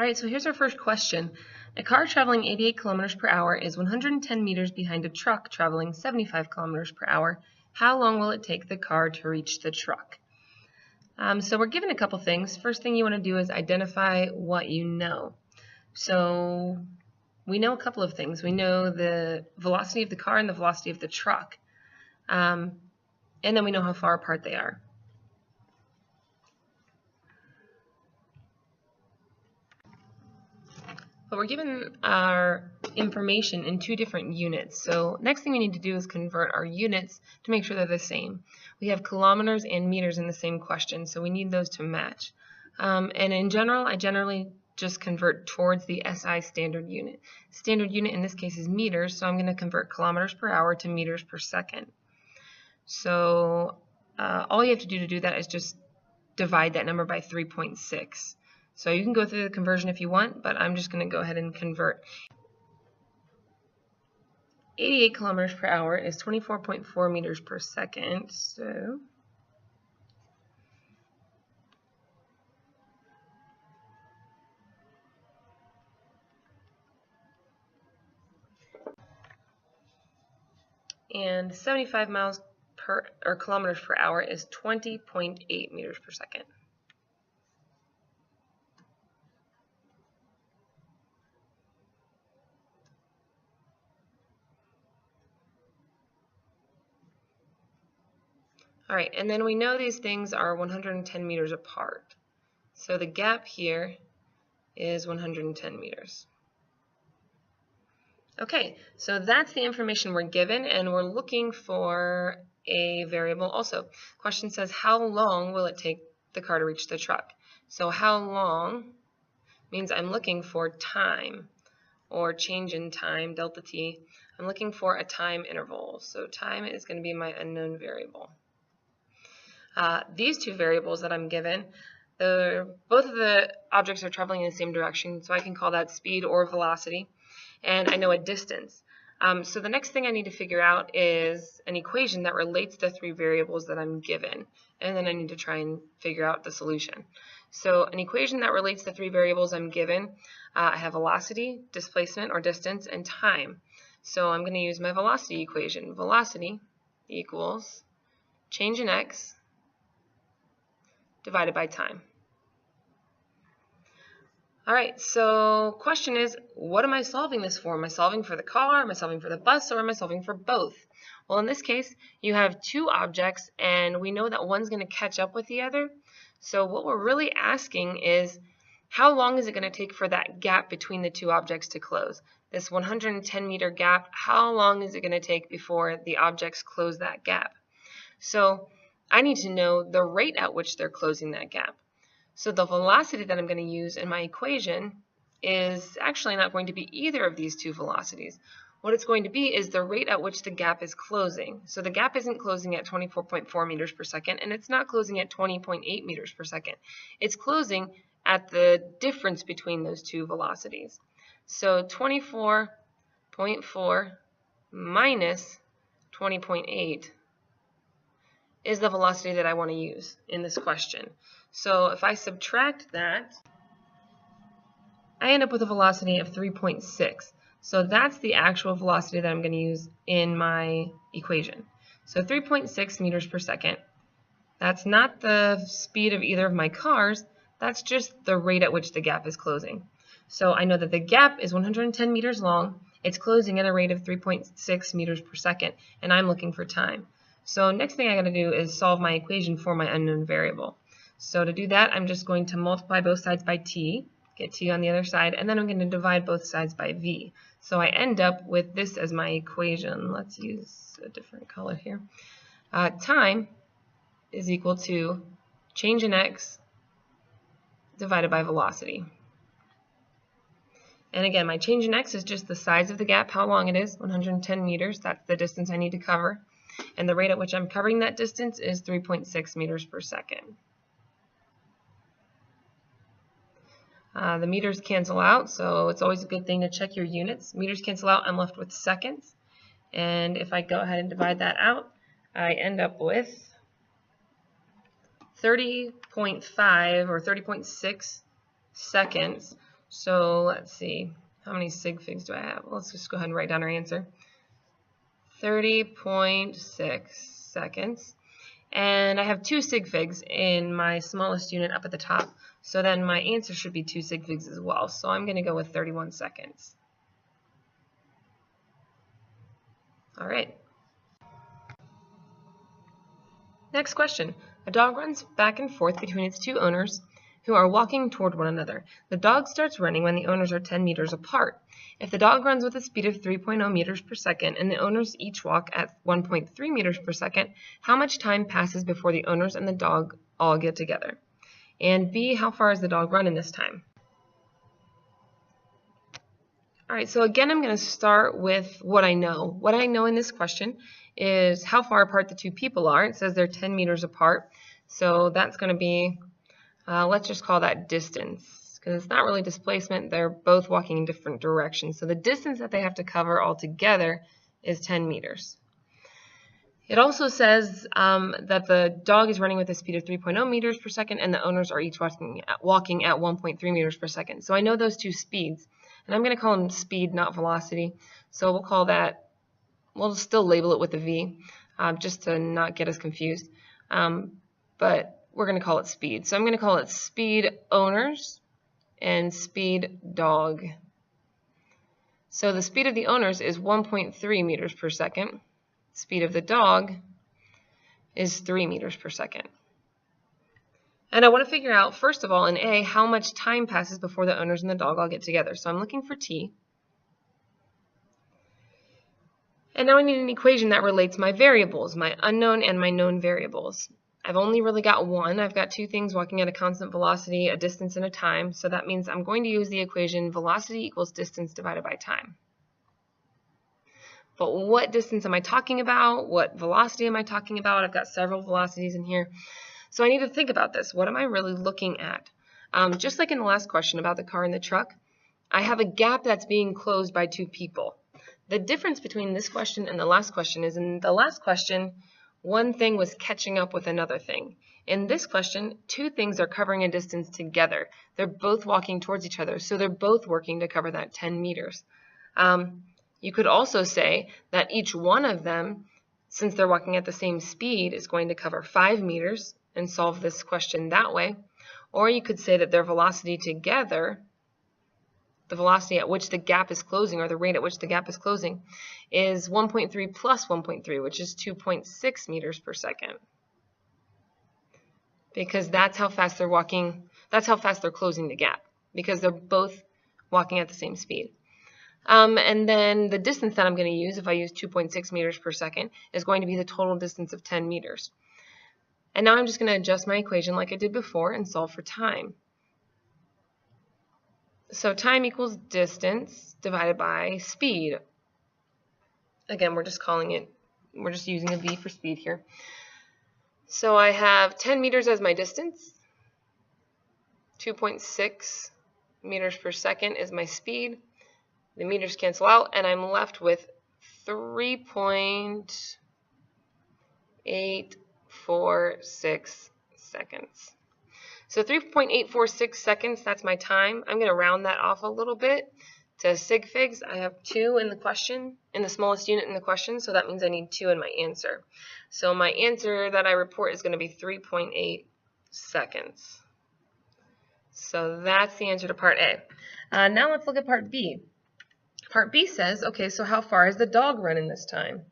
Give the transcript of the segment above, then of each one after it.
All right, so here's our first question. A car traveling 88 kilometers per hour is 110 meters behind a truck traveling 75 kilometers per hour. How long will it take the car to reach the truck? So we're given a couple things. First thing you want to do is identify what you know. So we know a couple of things. We know the velocity of the car and the velocity of the truck. And then we know how far apart they are. But we're given our information in two different units. So next thing we need to do is convert our units to make sure they're the same. We have kilometers and meters in the same question, so we need those to match. And in general, I generally just convert towards the SI standard unit. Standard unit in this case is meters, so I'm going to convert kilometers per hour to meters per second. So all you have to do that is just divide that number by 3.6. So you can go through the conversion if you want, but I'm just going to go ahead and convert. 88 kilometers per hour is 24.4 meters per second. So and 75 miles per or kilometers per hour is 20.8 meters per second. All right, and then we know these things are 110 meters apart. So the gap here is 110 meters. Okay, so that's the information we're given, and we're looking for a variable also. Question says, how long will it take the car to reach the truck? So how long means I'm looking for time, or change in time, delta t. I'm looking for a time interval. So time is going to be my unknown variable. These two variables that I'm given, both of the objects are traveling in the same direction, so I can call that speed or velocity, and I know a distance. So the next thing I need to figure out is an equation that relates the three variables that I'm given, and then I need to try and figure out the solution. So an equation that relates the three variables I'm given, I have velocity, displacement or distance, and time. So I'm going to use my velocity equation. Velocity equals change in x divided by time. All right, so question is, what am I solving this for? Am I solving for the car? Am I solving for the bus? Or am I solving for both? Well, in this case, you have two objects, and we know that one's going to catch up with the other. So what we're really asking is, how long is it going to take for that gap between the two objects to close? This 110 meter gap, how long is it going to take before the objects close that gap? So I need to know the rate at which they're closing that gap. So the velocity that I'm going to use in my equation is actually not going to be either of these two velocities. What it's going to be is the rate at which the gap is closing. So the gap isn't closing at 24.4 meters per second, and it's not closing at 20.8 meters per second. It's closing at the difference between those two velocities. So 24.4 minus 20.8 is the velocity that I want to use in this question. So if I subtract that, I end up with a velocity of 3.6. So that's the actual velocity that I'm going to use in my equation. So 3.6 meters per second. That's not the speed of either of my cars. That's just the rate at which the gap is closing. So I know that the gap is 110 meters long. It's closing at a rate of 3.6 meters per second, and I'm looking for time. So next thing I got to do is solve my equation for my unknown variable. So to do that, I'm just going to multiply both sides by t, get t on the other side, and then I'm going to divide both sides by v. So I end up with this as my equation. Let's use a different color here. Time is equal to change in x divided by velocity. And again, my change in x is just the size of the gap, how long it is, 110 meters. That's the distance I need to cover. And the rate at which I'm covering that distance is 3.6 meters per second. The meters cancel out, so it's always a good thing to check your units. Meters cancel out, I'm left with seconds. And if I go ahead and divide that out, I end up with 30.5 or 30.6 seconds So let's see, how many sig figs do I have? Let's just go ahead and write down our answer. 30.6 seconds. And I have 2 sig figs in my smallest unit up at the top. So then my answer should be 2 sig figs as well. So I'm going to go with 31 seconds. All right. Next question. A dog runs back and forth between its 2 owners who are walking toward one another. The dog starts running when the owners are 10 meters apart. If the dog runs with a speed of 3.0 meters per second and the owners each walk at 1.3 meters per second, how much time passes before the owners and the dog all get together? And B, how far has the dog run in this time? All right, so again, I'm going to start with what I know. What I know in this question is how far apart the 2 people are. It says they're 10 meters apart. So that's going to be, let's just call that distance, because it's not really displacement. They're both walking in different directions. So the distance that they have to cover altogether is 10 meters. It also says that the dog is running with a speed of 3.0 meters per second and the owners are each walking at 1.3 meters per second. So I know those 2 speeds, and I'm going to call them speed, not velocity. So we'll call that, we'll still label it with a V, just to not get us confused. But we're going to call it speed. So I'm going to call it speed owners and speed dog. So the speed of the owners is 1.3 meters per second. Speed of the dog is 3 meters per second. And I want to figure out, first of all, in A, how much time passes before the owners and the dog all get together. So I'm looking for T. And now I need an equation that relates my variables, my unknown and my known variables. I've only really got one. I've got 2 things walking at a constant velocity, a distance, and a time. So that means I'm going to use the equation velocity equals distance divided by time. But what distance am I talking about? What velocity am I talking about? I've got several velocities in here. So I need to think about this. What am I really looking at? Just like in the last question about the car and the truck, I have a gap that's being closed by 2 people. The difference between this question and the last question is in the last question, one thing was catching up with another thing. In this question, 2 things are covering a distance together. They're both walking towards each other, so they're both working to cover that 10 meters. You could also say that each one of them, since they're walking at the same speed, is going to cover 5 meters and solve this question that way. Or you could say that their velocity together, the velocity at which the gap is closing, or the rate at which the gap is closing, is 1.3 plus 1.3, which is 2.6 meters per second. Because that's how fast they're walking, that's how fast they're closing the gap, because they're both walking at the same speed. And then the distance that I'm going to use, if I use 2.6 meters per second, is going to be the total distance of 10 meters. And now I'm just going to adjust my equation like I did before and solve for time. So time equals distance divided by speed. Again, we're just calling it, we're just using a V for speed here. So I have 10 meters as my distance. 2.6 meters per second is my speed. The meters cancel out, and I'm left with 3.846 seconds. So 3.846 seconds, that's my time. I'm going to round that off a little bit to sig figs. I have 2 in the question, in the smallest unit in the question, so that means I need 2 in my answer. So my answer that I report is going to be 3.8 seconds. So that's the answer to part A. Now let's look at part B. Part B says, okay, so how far has the dog run in this time?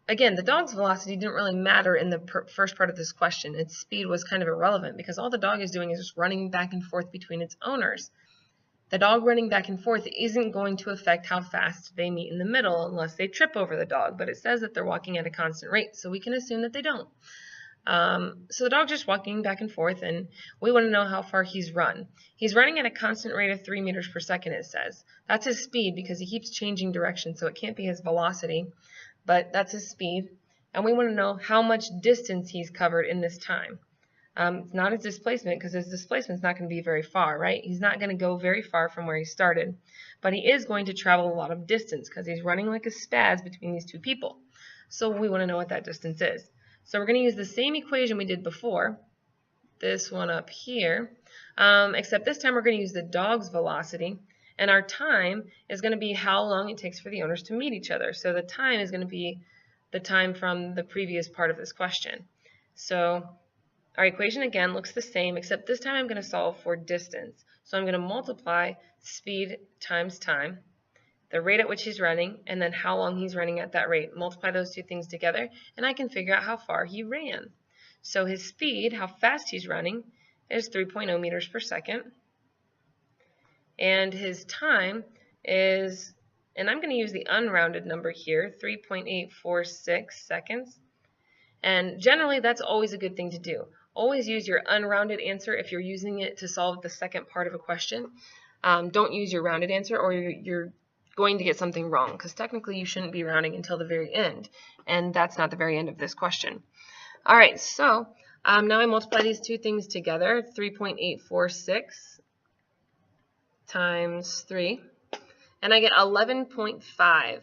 Again, the dog's velocity didn't really matter in the first part of this question. Its speed was kind of irrelevant because all the dog is doing is just running back and forth between its owners. The dog running back and forth isn't going to affect how fast they meet in the middle unless they trip over the dog, but it says that they're walking at a constant rate, so we can assume that they don't. So the dog's just walking back and forth, and we want to know how far he's run. He's running at a constant rate of 3 meters per second, it says. That's his speed because he keeps changing direction, so it can't be his velocity, but that's his speed. And we want to know how much distance he's covered in this time. It's not his displacement because his displacement's not going to be very far, right? He's not going to go very far from where he started, but he is going to travel a lot of distance because he's running like a spaz between these 2 people. So we want to know what that distance is. So we're going to use the same equation we did before, this one up here, except this time we're going to use the dog's velocity, and our time is going to be how long it takes for the owners to meet each other. So the time is going to be the time from the previous part of this question. So our equation again looks the same, except this time I'm going to solve for distance. So I'm going to multiply speed times time, the rate at which he's running, and then how long he's running at that rate. Multiply those two things together, and I can figure out how far he ran. So his speed, how fast he's running, is 3.0 meters per second. And his time is, and I'm going to use the unrounded number here, 3.846 seconds. And generally, that's always a good thing to do. Always use your unrounded answer if you're using it to solve the second part of a question. Don't use your rounded answer, or you're going to get something wrong, because technically you shouldn't be rounding until the very end, and that's not the very end of this question. All right, so now I multiply these two things together, 3.846 times 3, and I get 11.5.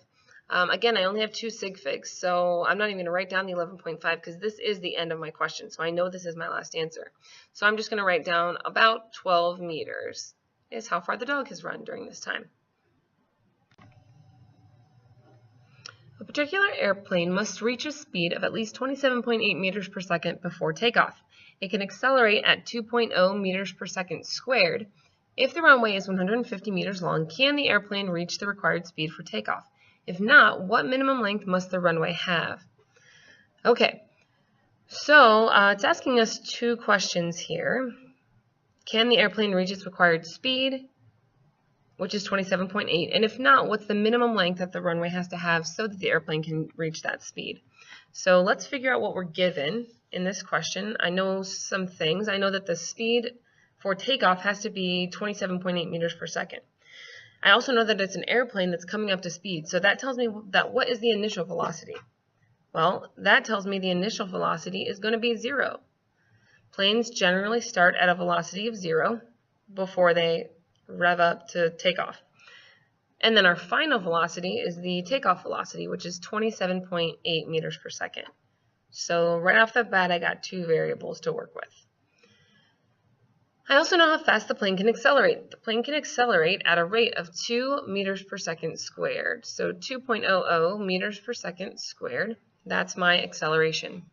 Again, I only have 2 sig figs, so I'm not even going to write down the 11.5 because this is the end of my question, so I know this is my last answer. So I'm just going to write down about 12 meters is how far the dog has run during this time. A particular airplane must reach a speed of at least 27.8 meters per second before takeoff. It can accelerate at 2.0 meters per second squared. If the runway is 150 meters long, can the airplane reach the required speed for takeoff? If not, what minimum length must the runway have? Okay, so it's asking us 2 questions here. Can the airplane reach its required speed, which is 27.8, and if not, what's the minimum length that the runway has to have so that the airplane can reach that speed? So let's figure out what we're given in this question. I know some things. I know that the speed for takeoff has to be 27.8 meters per second. I also know that it's an airplane that's coming up to speed, so that tells me that what is the initial velocity? Well, that tells me the initial velocity is going to be 0. Planes generally start at a velocity of 0 before they rev up to takeoff. And then our final velocity is the takeoff velocity, which is 27.8 meters per second. So right off the bat, I got 2 variables to work with. I also know how fast the plane can accelerate. The plane can accelerate at a rate of 2 meters per second squared. So 2.00 meters per second squared. That's my acceleration.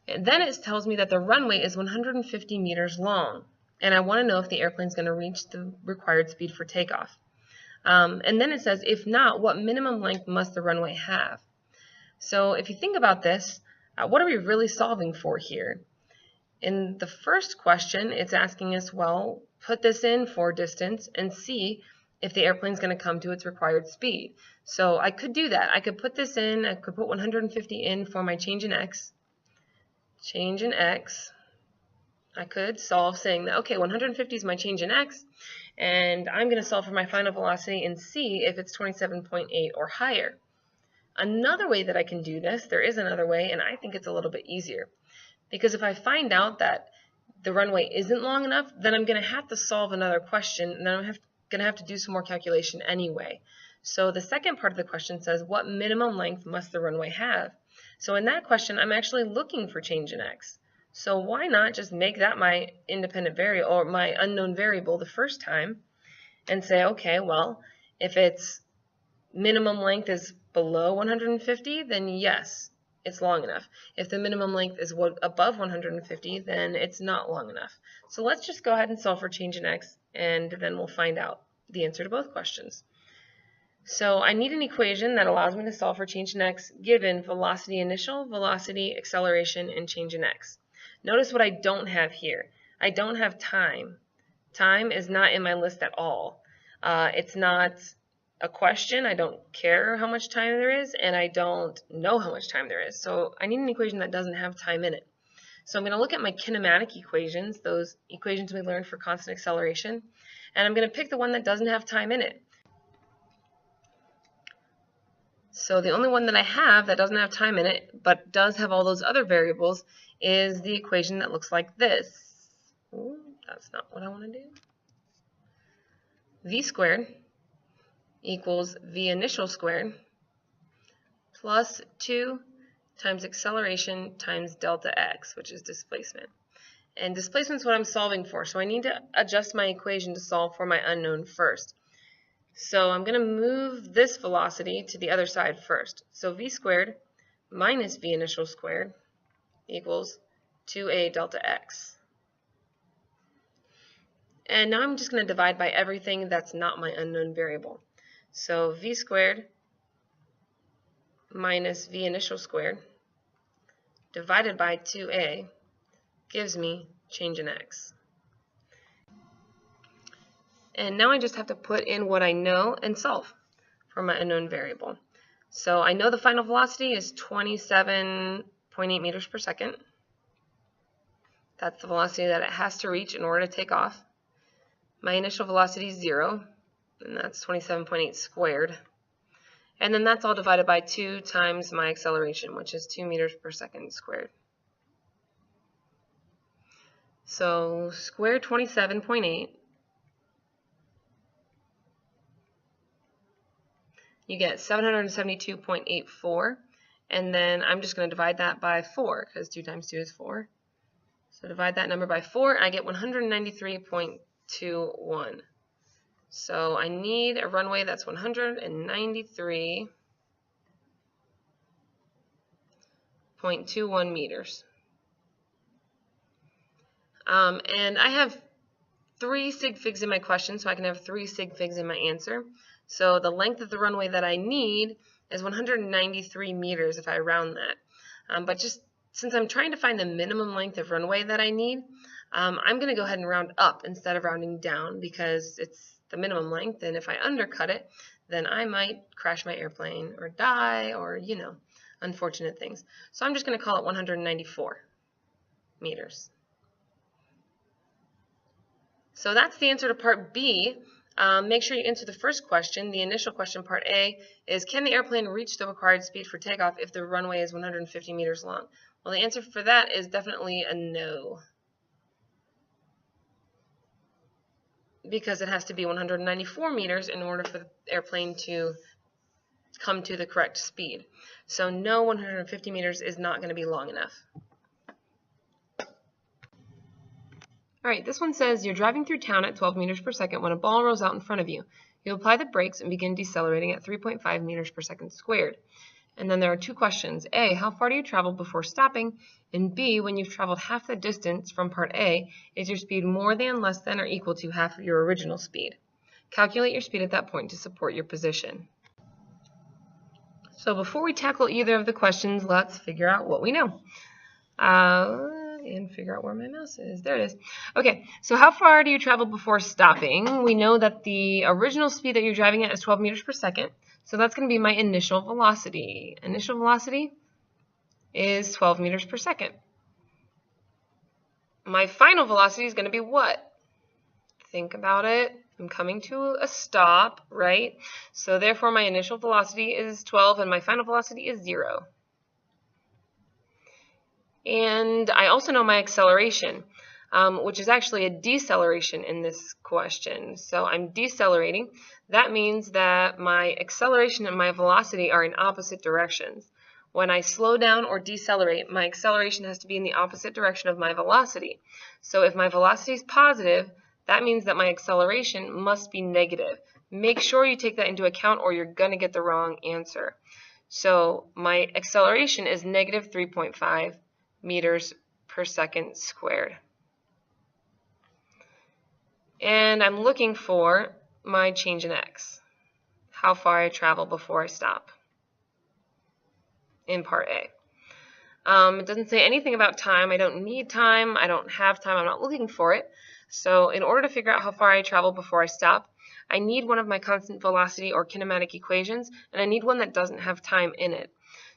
And then it tells me that the runway is 150 meters long. And I want to know if the airplane's going to reach the required speed for takeoff. And then it says, if not, what minimum length must the runway have? So if you think about this, what are we really solving for here? In the first question, it's asking us, well, put this in for distance and see if the airplane's going to come to its required speed. So I could do that. I could put this in. I could put 150 in for my change in x. Change in x. I could solve saying that, okay, 150 is my change in x, and I'm going to solve for my final velocity and see if it's 27.8 or higher. Another way that I can do this, there is another way, and I think it's a little bit easier. Because if I find out that the runway isn't long enough, then I'm going to have to solve another question, and then I'm going to have to do some more calculation anyway. So the second part of the question says, what minimum length must the runway have? So in that question, I'm actually looking for change in x. So why not just make that my independent variable, or my unknown variable the first time, and say, okay, well, if its minimum length is below 150, then yes, it's long enough. If the minimum length is above 150, then it's not long enough. So let's just go ahead and solve for change in x, and then we'll find out the answer to both questions. So I need an equation that allows me to solve for change in x given velocity initial, velocity, acceleration, and change in x. Notice what I don't have here. I don't have time. Time is not in my list at all. It's not a question. I don't care how much time there is, and I don't know how much time there is. So I need an equation that doesn't have time in it. So I'm going to look at my kinematic equations, those equations we learned for constant acceleration, and I'm going to pick the one that doesn't have time in it. So the only one that I have that doesn't have time in it, but does have all those other variables, is the equation that looks like this. Ooh, that's not what I want to do. V squared equals V initial squared plus 2 times acceleration times delta x, which is displacement. And displacement is what I'm solving for, so I need to adjust my equation to solve for my unknown first. So I'm going to move this velocity to the other side first. So v squared minus v initial squared equals 2a delta x. And now I'm just going to divide by everything that's not my unknown variable. So v squared minus v initial squared divided by 2a gives me change in x. And now I just have to put in what I know and solve for my unknown variable. So I know the final velocity is 27.8 meters per second. That's the velocity that it has to reach in order to take off. My initial velocity is 0, and that's 27.8 squared. And then that's all divided by 2 times my acceleration, which is 2 meters per second squared. So square 27.8, you get 772.84, and then I'm just going to divide that by 4, because 2 times 2 is 4. So divide that number by 4, and I get 193.21. So I need a runway that's 193.21 meters. And I have 3 sig figs in my question, so I can have 3 sig figs in my answer. So the length of the runway that I need is 193 meters if I round that. But just since I'm trying to find the minimum length of runway that I need, I'm going to go ahead and round up instead of rounding down because it's the minimum length, and if I undercut it, then I might crash my airplane or die or, you know, unfortunate things. So I'm just going to call it 194 meters. So that's the answer to part B. Make sure you answer the first question. The initial question, part A, is can the airplane reach the required speed for takeoff if the runway is 150 meters long? Well, the answer for that is definitely a no, because it has to be 194 meters in order for the airplane to come to the correct speed. So no, 150 meters is not going to be long enough. Alright, this one says you're driving through town at 12 meters per second when a ball rolls out in front of you. You apply the brakes and begin decelerating at 3.5 meters per second squared. And then there are 2 questions. A, how far do you travel before stopping? And B, when you've traveled half the distance from part A, is your speed more than, less than, or equal to half of your original speed? Calculate your speed at that point to support your position. So before we tackle either of the questions, let's figure out what we know. And figure out where my mouse is. There it is. Okay, so how far do you travel before stopping? We know that the original speed that you're driving at is 12 meters per second. So that's going to be my initial velocity. Initial velocity is 12 meters per second. My final velocity is going to be what? Think about it. I'm coming to a stop, right? So therefore my initial velocity is 12 and my final velocity is 0. And I also know my acceleration, which is actually a deceleration in this question. So I'm decelerating. That means that my acceleration and my velocity are in opposite directions. When I slow down or decelerate, my acceleration has to be in the opposite direction of my velocity. So if my velocity is positive, that means that my acceleration must be negative. Make sure you take that into account or you're going to get the wrong answer. So my acceleration is negative 3.5 meters per second squared. And I'm looking for my change in x, how far I travel before I stop in part A. It doesn't say anything about time. I don't need time. I don't have time. I'm not looking for it. So in order to figure out how far I travel before I stop, I need one of my constant velocity or kinematic equations, and I need one that doesn't have time in it.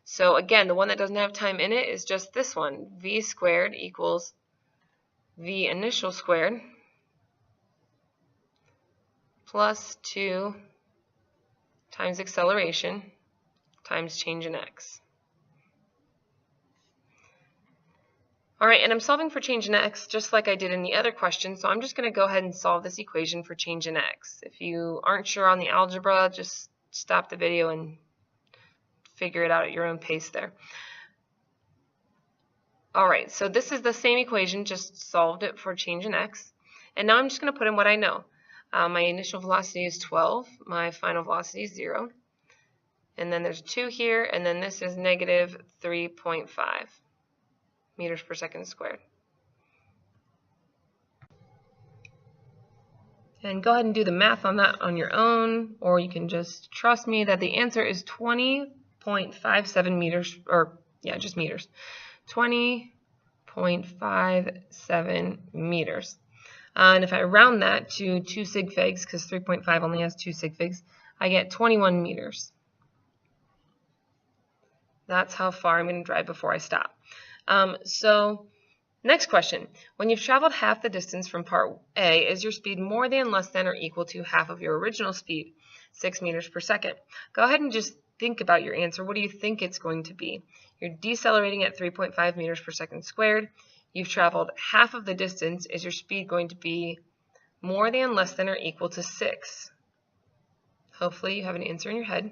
So again, the one that doesn't have time in it is just this one. V squared equals V initial squared plus 2 times acceleration times change in x. Alright, and I'm solving for change in x just like I did in the other question, so I'm just going to go ahead and solve this equation for change in x. If you aren't sure on the algebra, just stop the video and figure it out at your own pace there. All right, so this is the same equation, just solved it for change in x. And now I'm just going to put in what I know. My initial velocity is 12. My final velocity is 0. And then there's 2 here, and then this is negative 3.5 meters per second squared. And go ahead and do the math on that on your own, or you can just trust me that the answer is 20.57 meters, or yeah, just meters. 20.57 meters. And if I round that to 2 sig figs, because 3.5 only has 2 sig figs, I get 21 meters. That's how far I'm going to drive before I stop. So next question. When you've traveled half the distance from part A, is your speed more than, less than, or equal to half of your original speed, 6 meters per second? Go ahead and just think about your answer. What do you think it's going to be? You're decelerating at 3.5 meters per second squared. You've traveled half of the distance. Is your speed going to be more than, less than, or equal to 6? Hopefully you have an answer in your head.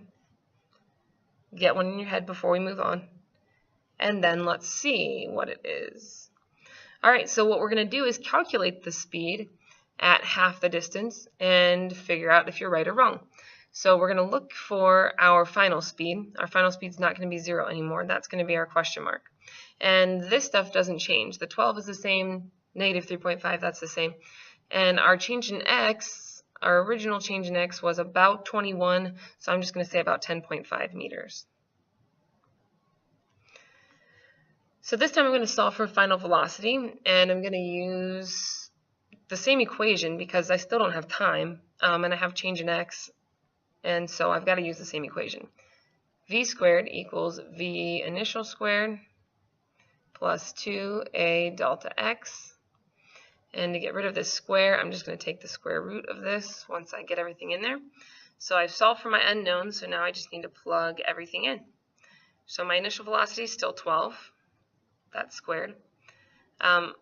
Get one in your head before we move on. And then let's see what it is. All right, so what we're going to do is calculate the speed at half the distance and figure out if you're right or wrong. So we're going to look for our final speed. Our final speed is not going to be 0 anymore. That's going to be our question mark. And this stuff doesn't change. The 12 is the same, negative 3.5, that's the same. And our change in x, our original change in x was about 21, so I'm just going to say about 10.5 meters. So this time I'm going to solve for final velocity, and I'm going to use the same equation because I still don't have time, and I have change in x, and so I've got to use the same equation. V squared equals V initial squared plus 2a delta x. And to get rid of this square, I'm just going to take the square root of this once I get everything in there. So I've solved for my unknowns, so now I just need to plug everything in. So my initial velocity is still 12. That's squared. And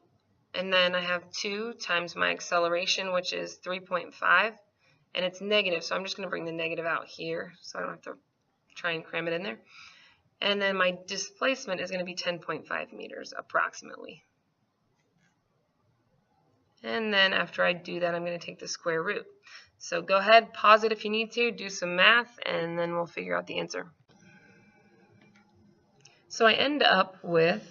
then I have 2 times my acceleration, which is 3.5. And it's negative, so I'm just going to bring the negative out here so I don't have to try and cram it in there. And then my displacement is going to be 10.5 meters approximately. And then after I do that, I'm going to take the square root. So go ahead, pause it if you need to, do some math, and then we'll figure out the answer. So I end up with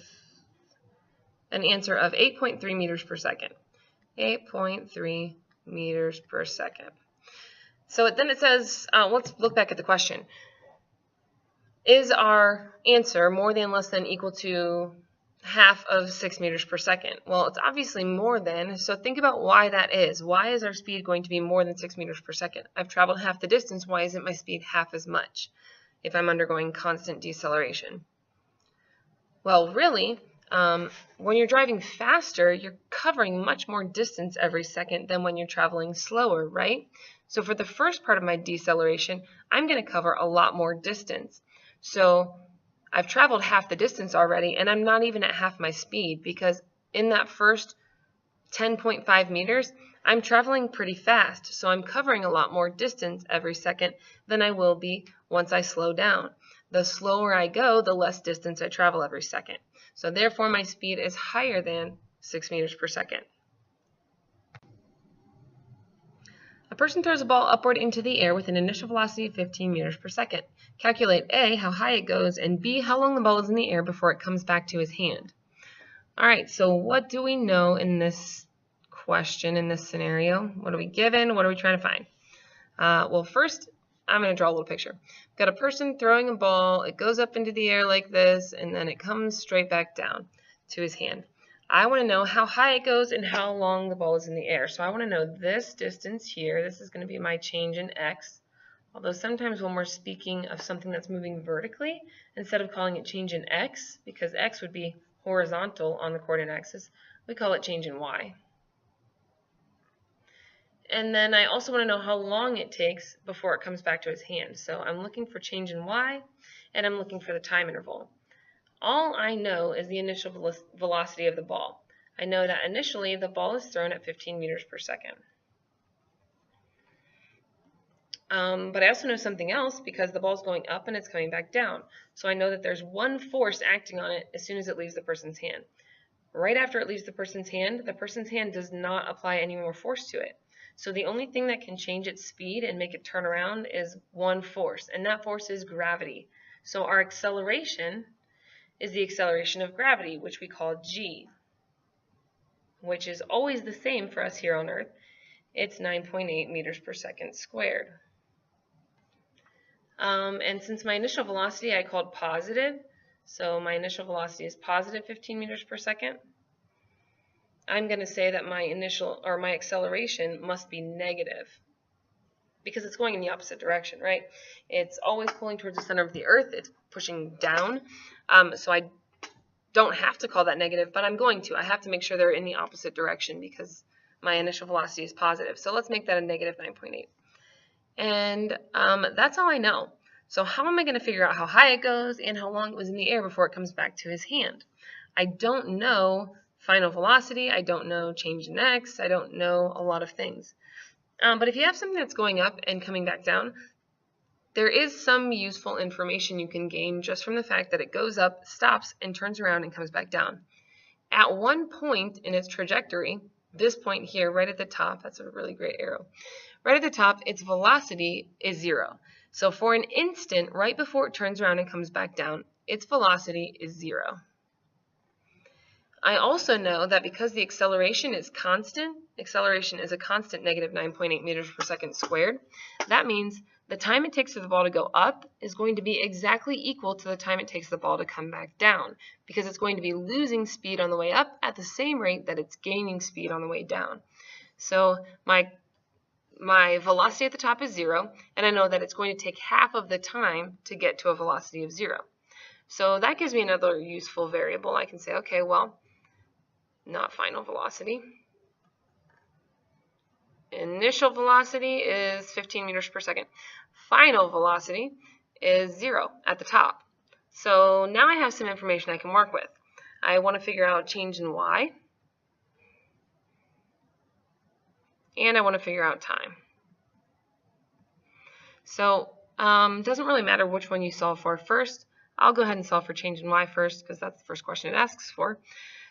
an answer of 8.3 meters per second. 8.3 meters per second. So then it says, let's look back at the question. Is our answer more than, less than, equal to half of 6 meters per second? Well, it's obviously more than, so think about why that is. Why is our speed going to be more than 6 meters per second? I've traveled half the distance. Why isn't my speed half as much if I'm undergoing constant deceleration? Well, really, when you're driving faster, you're covering much more distance every second than when you're traveling slower, right? So for the first part of my deceleration, I'm going to cover a lot more distance. So I've traveled half the distance already, and I'm not even at half my speed because in that first 10.5 meters, I'm traveling pretty fast. So I'm covering a lot more distance every second than I will be once I slow down. The slower I go, the less distance I travel every second. So therefore, my speed is higher than 6 meters per second. A person throws a ball upward into the air with an initial velocity of 15 meters per second. Calculate A, how high it goes, and B, how long the ball is in the air before it comes back to his hand. All right, so what do we know in this question, in this scenario? What are we given? What are we trying to find? Well, first, I'm going to draw a little picture. We've got a person throwing a ball. It goes up into the air like this, and then it comes straight back down to his hand. I want to know how high it goes and how long the ball is in the air. So I want to know this distance here. This is going to be my change in x. Although sometimes when we're speaking of something that's moving vertically, instead of calling it change in x, because x would be horizontal on the coordinate axis, we call it change in y. And then I also want to know how long it takes before it comes back to his hand. So I'm looking for change in y, and I'm looking for the time interval. All I know is the initial velocity of the ball. I know that initially the ball is thrown at 15 meters per second. But I also know something else because the ball's going up and it's coming back down. So I know that there's one force acting on it as soon as it leaves the person's hand. right after it leaves the person's hand does not apply any more force to it. So the only thing that can change its speed and make it turn around is one force, and that force is gravity. So our acceleration is the acceleration of gravity, which we call g, which is always the same for us here on Earth. It's 9.8 meters per second squared. And since my initial velocity I called positive, so my initial velocity is positive 15 meters per second, I'm going to say that my acceleration must be negative, because it's going in the opposite direction, right? It's always pulling towards the center of the Earth. It's pushing down. So I don't have to call that negative, but I'm going to. I have to make sure they're in the opposite direction because my initial velocity is positive. So let's make that a negative 9.8. And that's all I know. So how am I going to figure out how high it goes and how long it was in the air before it comes back to his hand? I don't know final velocity. I don't know change in x. I don't know a lot of things. But if you have something that's going up and coming back down, there is some useful information you can gain just from the fact that it goes up, stops, and turns around and comes back down. At one point in its trajectory, this point here, right at the top, that's a really great arrow, right at the top, its velocity is 0. So for an instant, right before it turns around and comes back down, its velocity is 0. I also know that because the acceleration is constant, acceleration is a constant negative 9.8 meters per second squared, that means the time it takes for the ball to go up is going to be exactly equal to the time it takes the ball to come back down, because it's going to be losing speed on the way up at the same rate that it's gaining speed on the way down. So my velocity at the top is 0, and I know that it's going to take half of the time to get to a velocity of 0. So that gives me another useful variable. I can say, okay, well, not final velocity. Initial velocity is 15 meters per second. Final velocity is 0 at the top. So now I have some information I can work with. I want to figure out change in y, and I want to figure out time. So it doesn't really matter which one you solve for first. I'll go ahead and solve for change in y first because that's the first question it asks for.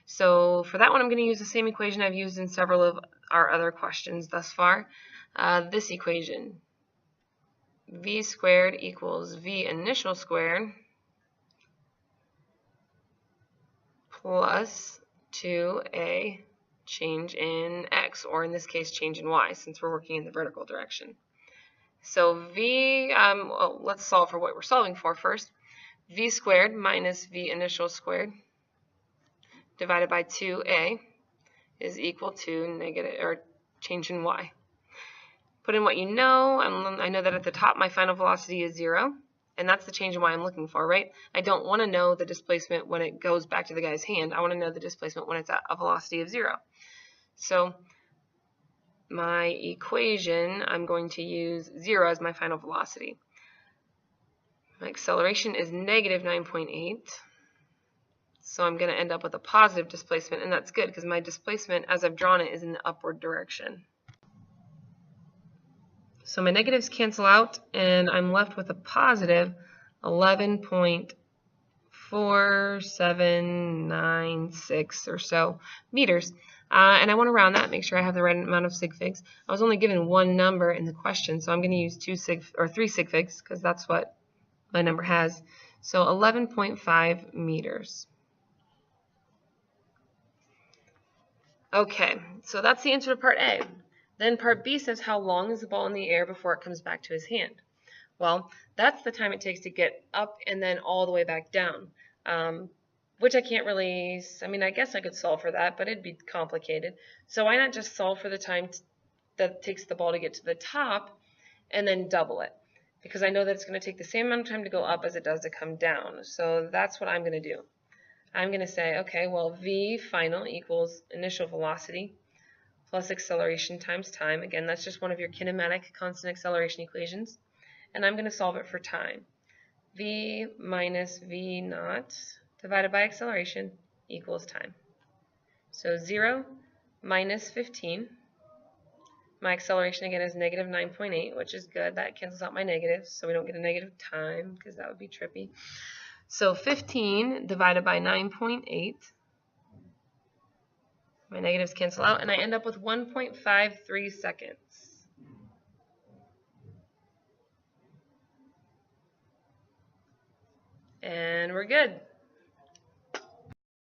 So for that one, I'm going to use the same equation I've used in several of our other questions thus far. This equation, v squared equals v initial squared plus 2a change in x, or in this case, change in y, since we're working in the vertical direction. So well, let's solve for what we're solving for first. V squared minus v initial squared divided by 2a is equal to negative, or change in y. Put in what you know. I know that at the top my final velocity is 0, and that's the change in y I'm looking for, right? I don't want to know the displacement when it goes back to the guy's hand. I want to know the displacement when it's at a velocity of 0. So my equation, I'm going to use 0 as my final velocity. My acceleration is negative 9.8. So I'm going to end up with a positive displacement, and that's good because my displacement, as I've drawn it, is in the upward direction. So my negatives cancel out, and I'm left with a positive 11.4796 or so meters. And I want to round that, make sure I have the right amount of sig figs. I was only given one number in the question, so I'm going to use 3 sig figs because that's what my number has. So 11.5 meters. Okay, so that's the answer to part A. Then part B says how long is the ball in the air before it comes back to his hand? Well, that's the time it takes to get up and then all the way back down, which I can't really, I guess I could solve for that, but it'd be complicated. So why not just solve for the time that it takes the ball to get to the top and then double it? Because I know that it's going to take the same amount of time to go up as it does to come down. So that's what I'm going to do. I'm going to say, okay, well, v final equals initial velocity plus acceleration times time. Again, that's just one of your kinematic constant acceleration equations. And I'm going to solve it for time. V minus v naught divided by acceleration equals time. So 0 minus 15. My acceleration again is negative 9.8, which is good. That cancels out my negatives, so we don't get a negative time because that would be trippy. So 15 divided by 9.8 My negatives cancel out, and I end up with 1.53 seconds. And we're good.